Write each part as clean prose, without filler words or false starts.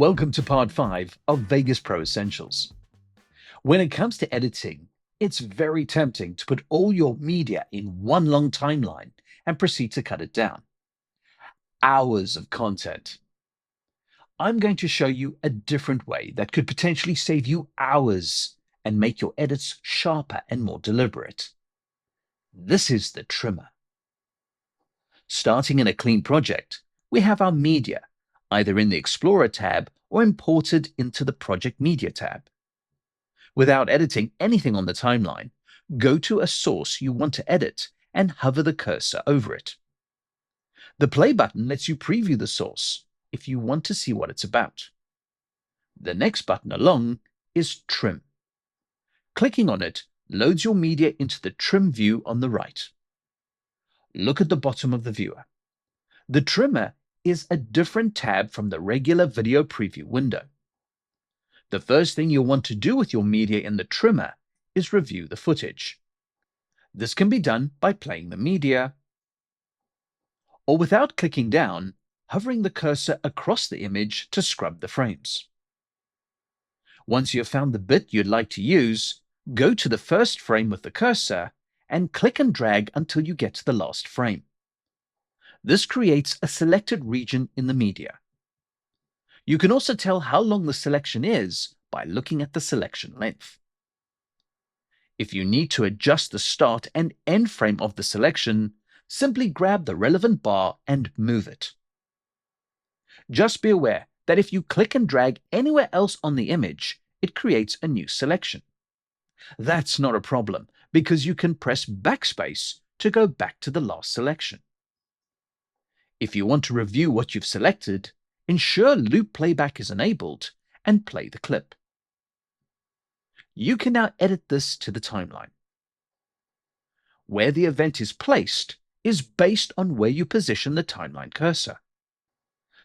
Welcome to part 5 of Vegas Pro Essentials. When it comes to editing, it's very tempting to put all your media in one long timeline and proceed to cut it down. Hours of content. I'm going to show you a different way that could potentially save you hours and make your edits sharper and more deliberate. This is the trimmer. Starting in a clean project, we have our media, either in the Explorer tab or imported into the Project Media tab. Without editing anything on the timeline, go to a source you want to edit and hover the cursor over it. The play button lets you preview the source if you want to see what it's about. The next button along is Trim. Clicking on it loads your media into the trim view on the right. Look at the bottom of the viewer. The trimmer is a different tab from the regular video preview window. The first thing you'll want to do with your media in the trimmer is review the footage. This can be done by playing the media, or without clicking down, hovering the cursor across the image to scrub the frames. Once you've found the bit you'd like to use, go to the first frame with the cursor and click and drag until you get to the last frame. This creates a selected region in the media. You can also tell how long the selection is by looking at the selection length. If you need to adjust the start and end frame of the selection, simply grab the relevant bar and move it. Just be aware that if you click and drag anywhere else on the image, it creates a new selection. That's not a problem because you can press backspace to go back to the last selection. If you want to review what you've selected, ensure loop playback is enabled and play the clip. You can now edit this to the timeline. Where the event is placed is based on where you position the timeline cursor.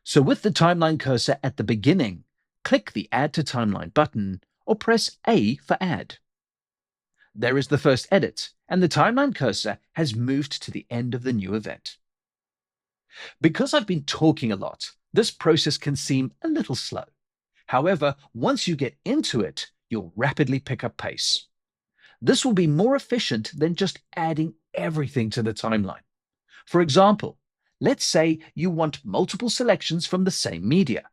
So with the timeline cursor at the beginning, click the Add to Timeline button or press A for Add. There is the first edit, and the timeline cursor has moved to the end of the new event. Because I've been talking a lot, this process can seem a little slow. However, once you get into it, you'll rapidly pick up pace. This will be more efficient than just adding everything to the timeline. For example, let's say you want multiple selections from the same media.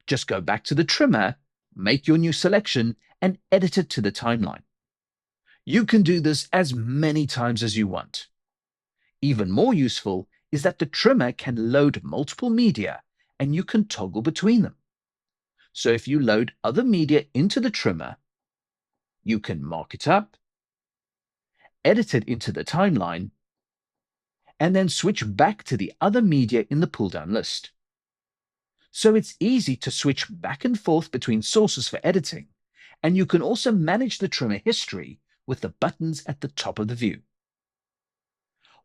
Just go back to the trimmer, make your new selection, and edit it to the timeline. You can do this as many times as you want. Even more useful is that the trimmer can load multiple media and you can toggle between them. So if you load other media into the trimmer, you can mark it up, edit it into the timeline, and then switch back to the other media in the pull-down list. So it's easy to switch back and forth between sources for editing, and you can also manage the trimmer history with the buttons at the top of the view.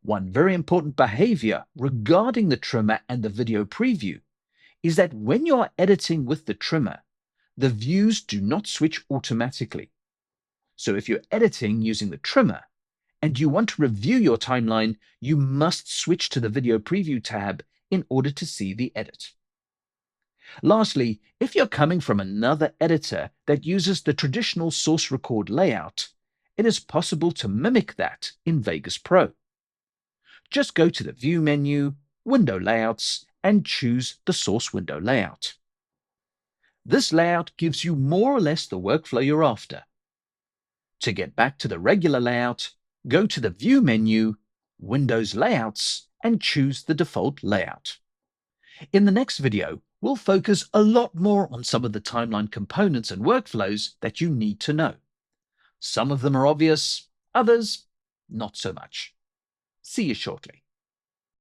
One very important behavior regarding the trimmer and the video preview is that when you are editing with the trimmer, the views do not switch automatically. So if you're editing using the trimmer and you want to review your timeline, you must switch to the video preview tab in order to see the edit. Lastly, if you're coming from another editor that uses the traditional source record layout, it is possible to mimic that in Vegas Pro. Just go to the View menu, Window Layouts, and choose the source window layout. This layout gives you more or less the workflow you're after. To get back to the regular layout, go to the View menu, Windows Layouts, and choose the default layout. In the next video, we'll focus a lot more on some of the timeline components and workflows that you need to know. Some of them are obvious, others not so much. See you shortly.